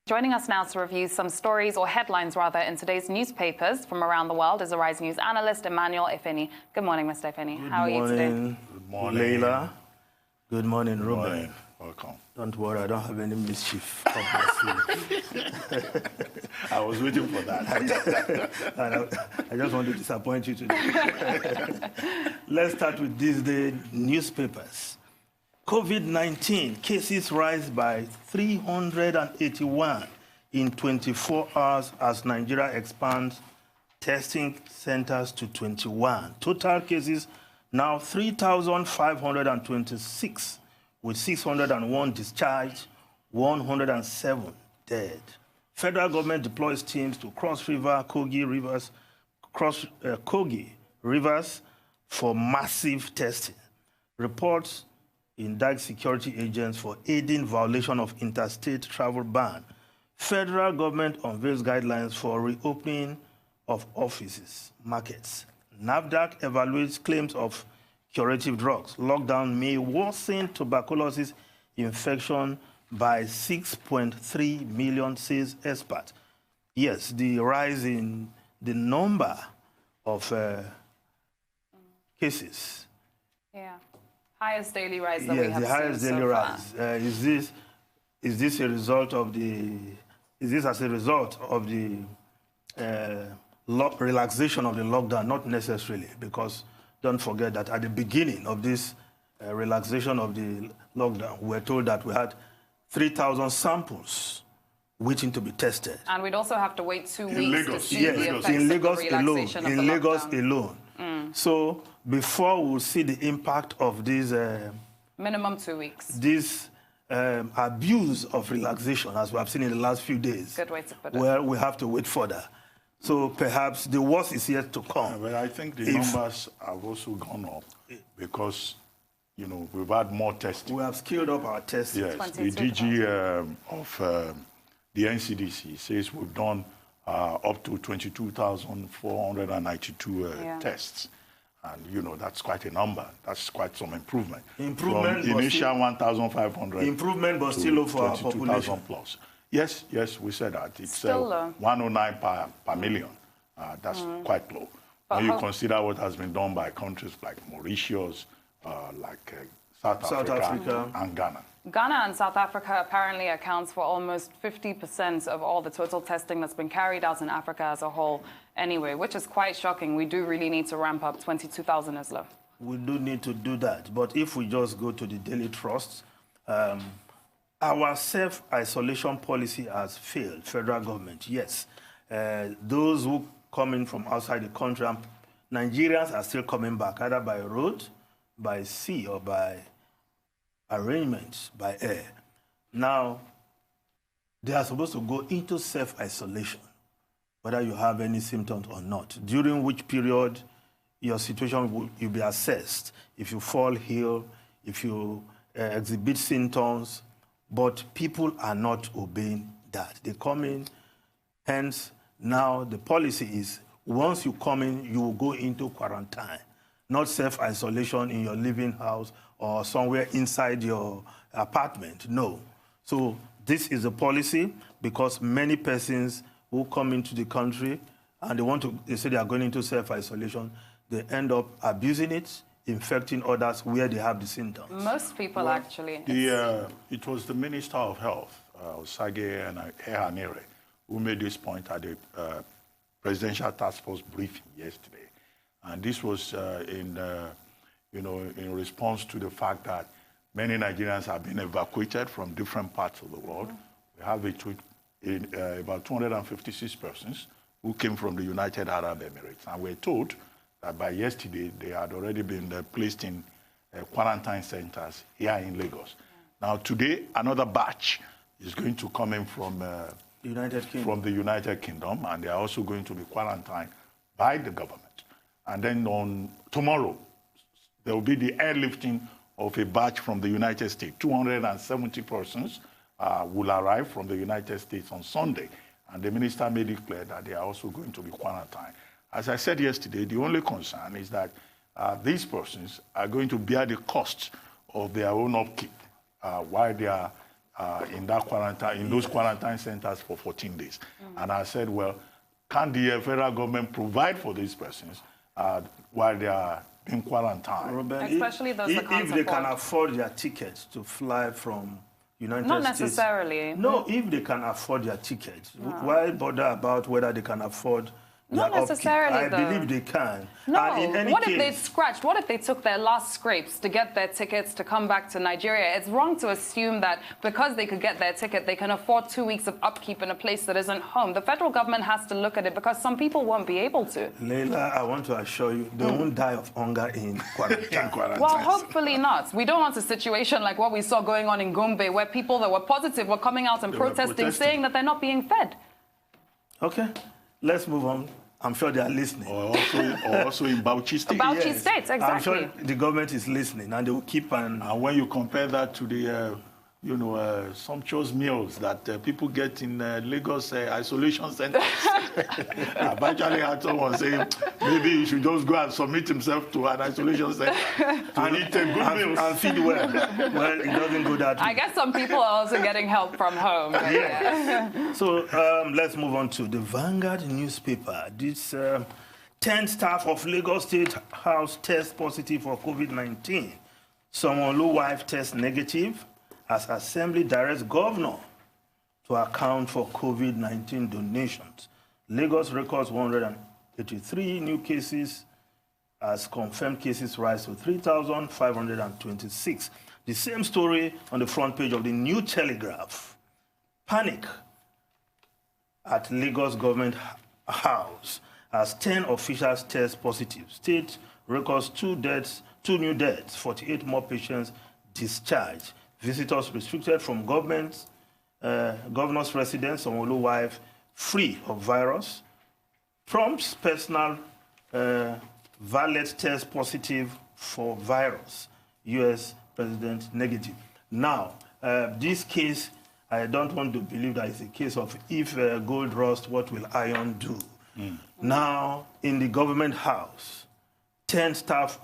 Joining us now to review some stories, or headlines rather, in today's newspapers from around the world is Arise News analyst Emmanuel Efeni. Good morning, Mr. Efeni. How are you today? Good morning, Leila. Good morning, Ruben. Welcome. Don't worry, I don't have any mischief up my sleeve. I was waiting for that. I just want to disappoint you today. Let's start with these day newspapers. COVID-19 cases rise by 381 in 24 hours as Nigeria expands testing centers to 21. Total cases now 3,526, with 601 discharged, 107 dead. Federal government deploys teams to cross Kogi rivers for massive testing. Reports indict security agents for aiding violation of interstate travel ban. Federal government unveils guidelines for reopening of offices, markets. NAFDAC evaluates claims of curative drugs. Lockdown may worsen tuberculosis infection by 6.3 million, says expert. Yes, the rise in the number of cases. Yeah. Highest daily rise that we have seen. Yes, the highest daily rise. Is this a result of the? Is this as a result of the relaxation of the lockdown? Not necessarily, because don't forget that at the beginning of this relaxation of the lockdown, we were told that we had 3,000 samples waiting to be tested. And we'd also have to wait 2 weeks to see the effects in Lagos of the relaxation alone. of the In Lagos lockdown. alone. So before we'll see the impact of this minimum 2 weeks. This abuse of relaxation, as we have seen in the last few days. Good way to put it. Well, we have to wait further. So perhaps the worst is yet to come. Yeah, but I think the numbers have also gone up because, you know, we've had more testing. We have scaled up our testing. Yes, the DG of the NCDC says we've done up to 22,492 tests. And, you know, that's quite a number. That's quite some improvement. Improvement. From initial 1,500. Improvement, but still low for our population. Plus. Yes, we said that. It's still low. 109 per million. That's quite low. When you consider what has been done by countries like Mauritius, like South Africa, and Ghana. Ghana and South Africa apparently accounts for almost 50% of all the total testing that's been carried out in Africa as a whole anyway, which is quite shocking. We do really need to ramp up. 22,000 is low. We do need to do that. But if we just go to the Daily Trust, our self-isolation policy has failed, federal government, yes. Those who come in from outside the country, Nigerians are still coming back, either by road, by sea, or by arrangements by air. Now, they are supposed to go into self-isolation, whether you have any symptoms or not, during which period your situation will be assessed. If you fall ill, if you exhibit symptoms, but people are not obeying that. They come in, hence now the policy is once you come in, you will go into quarantine, not self-isolation in your living house or somewhere inside your apartment, no. So this is a policy because many persons who come into the country and they say they are going into self-isolation, they end up abusing it, infecting others where they have the symptoms. Most people actually. It was the Minister of Health, Sage Ehanire, who made this point at the Presidential Task Force briefing yesterday. And this was in response to the fact that many Nigerians have been evacuated from different parts of the world. We have about 256 persons who came from the United Arab Emirates. And we're told that by yesterday, they had already been placed in quarantine centers here in Lagos. Now, today, another batch is going to come in from the United Kingdom, and they are also going to be quarantined by the government. And then on tomorrow, there will be the airlifting of a batch from the United States. 270 persons will arrive from the United States on Sunday. And the minister made it clear that they are also going to be quarantined. As I said yesterday, the only concern is that these persons are going to bear the cost of their own upkeep while they are in that quarantine, in those quarantine centers for 14 days. And I said, well, can the federal government provide for these persons while they are being quarantined? Ruben, Especially those that can't if they can afford. afford their tickets to fly from United Not States. necessarily. No, if they can afford their tickets, why bother about whether they can afford Not their upkeep? necessarily, I though. believe they can. No, And in any what case, if they scratched? What if they took their last scrapes to get their tickets to come back to Nigeria? It's wrong to assume that because they could get their ticket, they can afford 2 weeks of upkeep in a place that isn't home. The federal government has to look at it because some people won't be able to. Leila, I want to assure you, they won't die of hunger in quarantine. Well, hopefully not. We don't want a situation like what we saw going on in Gombe, where people that were positive were coming out and protesting, saying that they're not being fed. Okay, let's move on. I'm sure they are listening. Or also in Bauchi State. Bauchi State, exactly. I'm sure the government is listening, and they will keep an... And when you compare that to the, sumptuous meals that people get in Lagos isolation centers, I've actually had someone saying maybe he should just go and submit himself to an isolation center and eat good meals. And feed well. Well, it doesn't go that way. I guess some people are also getting help from home. Yeah. So let's move on to the Vanguard newspaper. This 10 staff of Lagos State House test positive for COVID-19. Sanwo-Olu's wife tests negative as Assembly directs governor to account for COVID-19 donations. Lagos records 183 new cases as confirmed cases rise to 3,526. The same story on the front page of the New Telegraph. Panic at Lagos Government House as 10 officials test positive. State records 2 new deaths, 48 more patients discharged. Visitors restricted from governor's residence, Sanwo-Olu's wife free of virus. Trump's personal valet test positive for virus. U.S. President negative. Now, this case, I don't want to believe that it's a case of if gold rust, what will iron do? Now, in the government house, 10 staff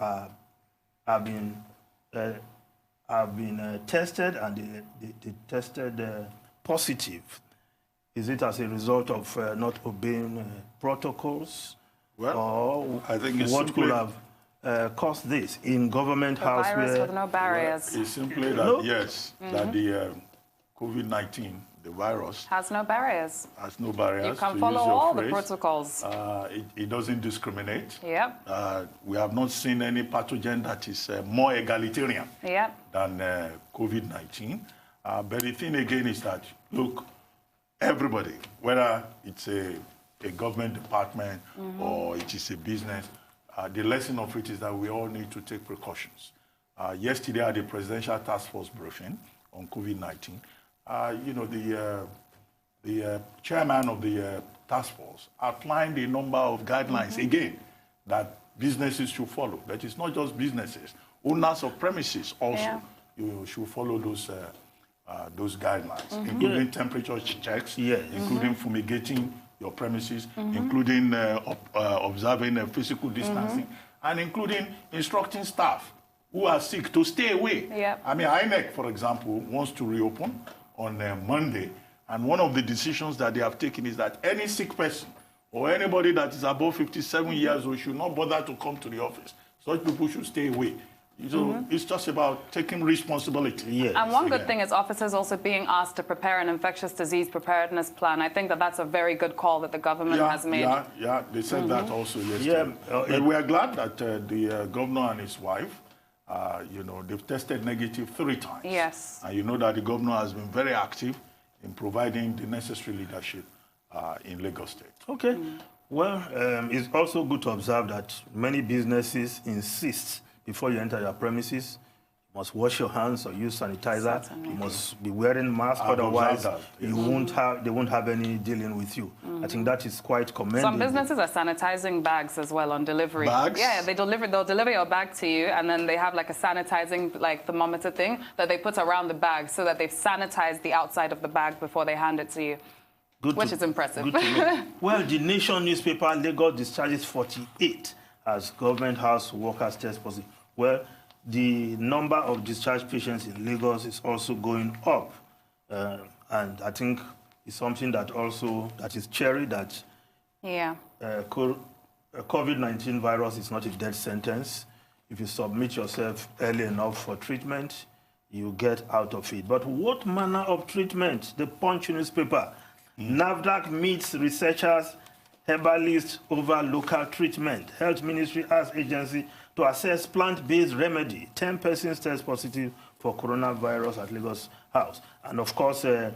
have been tested, and they tested positive. Is it as a result of not obeying protocols? Well, or I think it's what simply, could have caused this in government house? Virus with no barriers. It's simply that, yes, that the COVID-19, the virus, Has no barriers. has no barriers. You can to follow use your all the phrase. protocols. It doesn't discriminate. Yep. We have not seen any pathogen that is more egalitarian Yep. than COVID-19. But the thing again is that, look, everybody, whether it's a government department or it is a business, the lesson of it is that we all need to take precautions. Yesterday at the Presidential Task Force briefing on COVID-19, the chairman of the task force outlined a number of guidelines, again, that businesses should follow. But it's not just businesses. Owners of premises also, you should follow those guidelines, including temperature checks, including fumigating your premises, including observing physical distancing, and including instructing staff who are sick to stay away. Yep. I mean, INEC, for example, wants to reopen on Monday, and one of the decisions that they have taken is that any sick person or anybody that is above 57 years old should not bother to come to the office. Such people should stay away. So it's just about taking responsibility. Yes. And one good thing is officers also being asked to prepare an infectious disease preparedness plan. I think that that's a very good call that the government has made. Yeah, they said that also yesterday. But we are glad that the governor and his wife, they've tested negative 3 times. Yes. And you know that the governor has been very active in providing the necessary leadership in Lagos State. Okay. Well, it's also good to observe that many businesses insist before you enter their premises, you must wash your hands or use sanitizer. Certainly. You must be wearing masks, otherwise they won't have any dealing with you. I think that is quite commendable. Some businesses are sanitizing bags as well on delivery. Bags? Yeah, they'll deliver your bag to you, and then they have like a sanitizing thermometer thing that they put around the bag so that they've sanitized the outside of the bag before they hand it to you. Which is impressive. Good to know. Well, the Nation newspaper, Lagos discharges 48 as government house workers test positive. Well, the number of discharged patients in Lagos is also going up. And I think it's something that also that is cherry that COVID-19 virus is not a death sentence. If you submit yourself early enough for treatment, you get out of it. But what manner of treatment? The Punch newspaper. NAFDAC meets researchers, herbalists over local treatment. Health Ministry asks agency to assess plant-based remedy. 10 persons test positive for coronavirus at Lagos House. And of course, the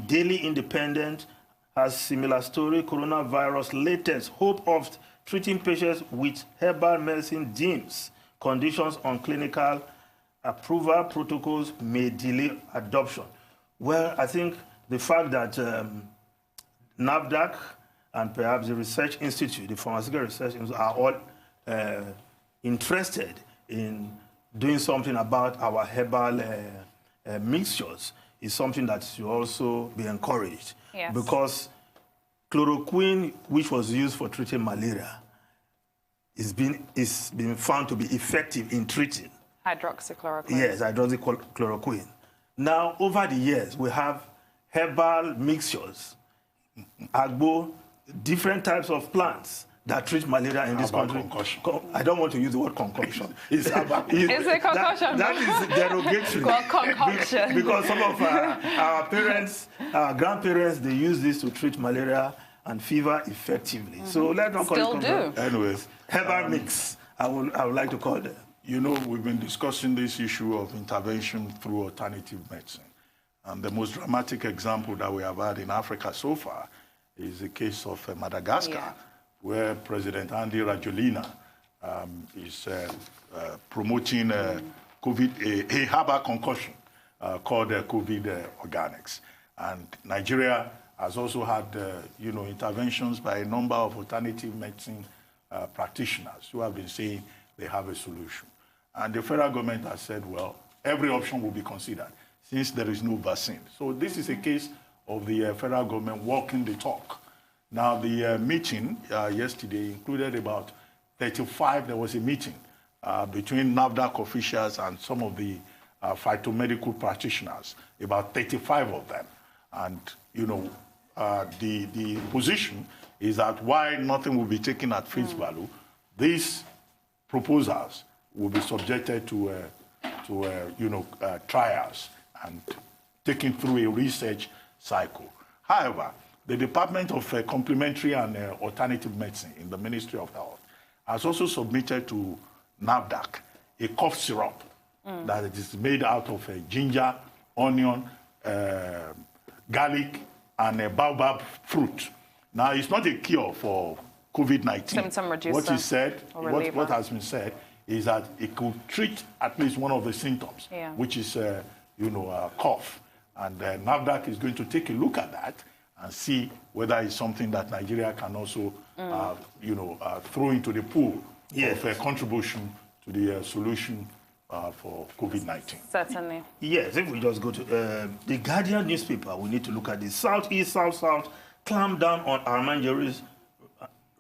Daily Independent has similar story. Coronavirus latest hope of treating patients with herbal medicine dims. Conditions on clinical approval protocols may delay adoption. Well, I think the fact that NAFDAC and perhaps the Research Institute, the Pharmaceutical Research Institute, are all interested in doing something about our herbal mixtures is something that should also be encouraged. Yes. Because chloroquine, which was used for treating malaria, is being found to be effective in treating hydroxychloroquine. Yes, hydroxychloroquine. Now, over the years, we have herbal mixtures, agbo, different types of plants that treat malaria in this country. Concussion? I don't want to use the word concoction. It's a concussion. That is derogatory. Concoction. Because some of our parents, our grandparents, they use this to treat malaria and fever effectively. So let's not call it Still do. Anyways, herbal mix, I would like to call it. You know, we've been discussing this issue of intervention through alternative medicine. And the most dramatic example that we have had in Africa so far is the case of Madagascar, where President Andy Rajolina is promoting a herbal concoction called COVID organics. And Nigeria has also had, interventions by a number of alternative medicine practitioners who have been saying they have a solution. And the federal government has said, well, every option will be considered since there is no vaccine. So this is a case of the federal government walking the talk. Now, the meeting yesterday included about 35. There was a meeting between NAFDAC officials and some of the phytomedical practitioners, about 35 of them. And, the position is that while nothing will be taken at face value, these proposals will be subjected to trials and taken through a research cycle. However, the Department of Complementary and Alternative Medicine in the Ministry of Health has also submitted to NAFDAC a cough syrup that is made out of ginger, onion, garlic, and baobab fruit. Now, it's not a cure for COVID-19. Symptom reducer. What has been said is that it could treat at least one of the symptoms, which is, cough. And NAFDAC is going to take a look at that and see whether it's something that Nigeria can also, throw into the pool of a contribution to the solution for COVID-19. Certainly. Yes, if we just go to the Guardian newspaper, we need to look at the Southeast, South-South, clamp down on Armangeries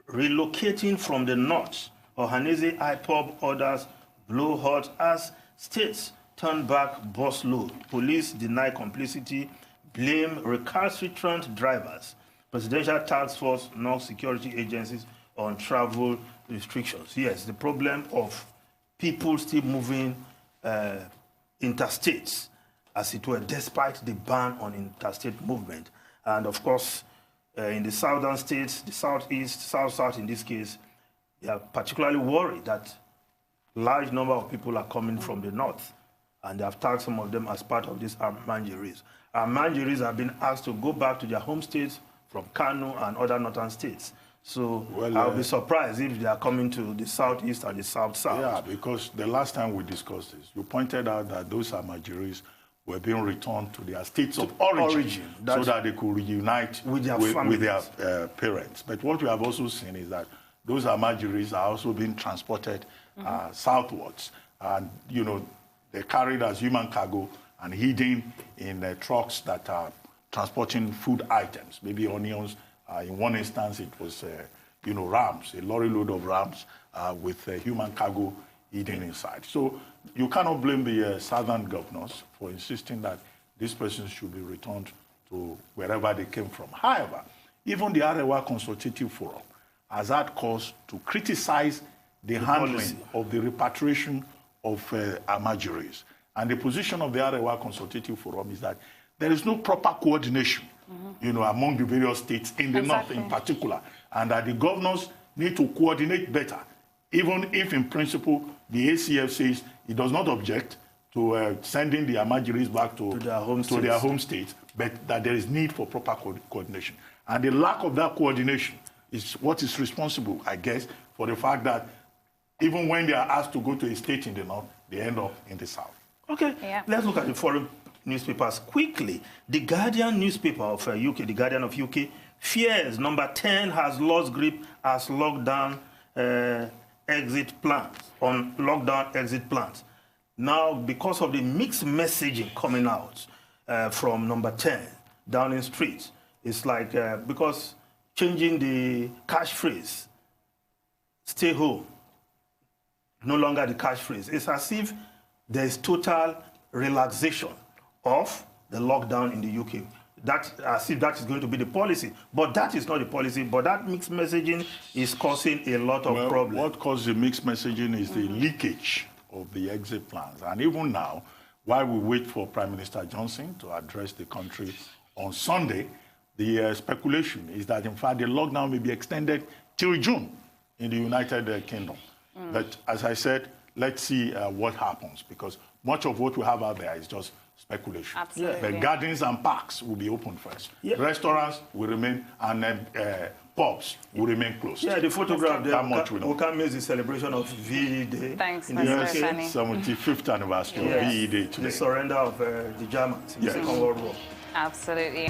relocating from the north. Ohaneze IPOB orders blow hot as states turn back bus load. Police deny complicity, blame recalcitrant drivers. Presidential task force knocks security agencies on travel restrictions. Yes, the problem of people still moving interstates, as it were, despite the ban on interstate movement. And of course, in the southern states, the southeast, south-south in this case, they are particularly worried that large number of people are coming from the north, and they have tagged some of them as part of these Armangeries. Armangeries have been asked to go back to their home states from Kano and other northern states. So I'll be surprised if they are coming to the southeast and the south-south. Yeah, because the last time we discussed this, you pointed out that those Armangeries were being returned to their states of origin so that they could reunite with their parents. But what we have also seen is that those Armangeries are also being transported southwards. And, they're carried as human cargo and hidden in trucks that are transporting food items, maybe onions. In one instance, it was, rams, a lorry load of rams with human cargo hidden inside. So you cannot blame the southern governors for insisting that these persons should be returned to wherever they came from. However, even the Arewa Consultative Forum has had cause to criticize the handling policy of the repatriation of Amajiris. And the position of the Arewa Consultative Forum is that there is no proper coordination, among the various states in the north in particular, and that the governors need to coordinate better, even if in principle the ACF says it does not object to sending the Amajiris back to their home states, but that there is need for proper coordination. And the lack of that coordination is what is responsible, I guess, for the fact that even when they are asked to go to a state in the north, they end up in the south. Okay, let's look at the foreign newspapers quickly. The Guardian newspaper of UK, the Guardian of UK, fears number 10 has lost grip as lockdown exit plans, on lockdown exit plans. Now, because of the mixed messaging coming out from number 10, Downing Street, it's like, because changing the cash phrase, stay home, no longer the cash phrase. It's as if there is total relaxation of the lockdown in the UK. That, as if that is going to be the policy. But that is not the policy. But that mixed messaging is causing a lot of problems. What causes the mixed messaging is the leakage of the exit plans. And even now, while we wait for Prime Minister Johnson to address the country on Sunday, the speculation is that, in fact, the lockdown may be extended till June in the United Kingdom. But as I said, let's see what happens, because much of what we have out there is just speculation. Absolutely. The gardens and parks will be open first. Restaurants will remain, and pubs will remain closed. Yeah, the photograph there, that much we can't miss the celebration of VE Day. Thanks, in Mr. the UK. Efeni. 75th anniversary of VE Day today. The surrender of the Germans in the Second World War. Absolutely.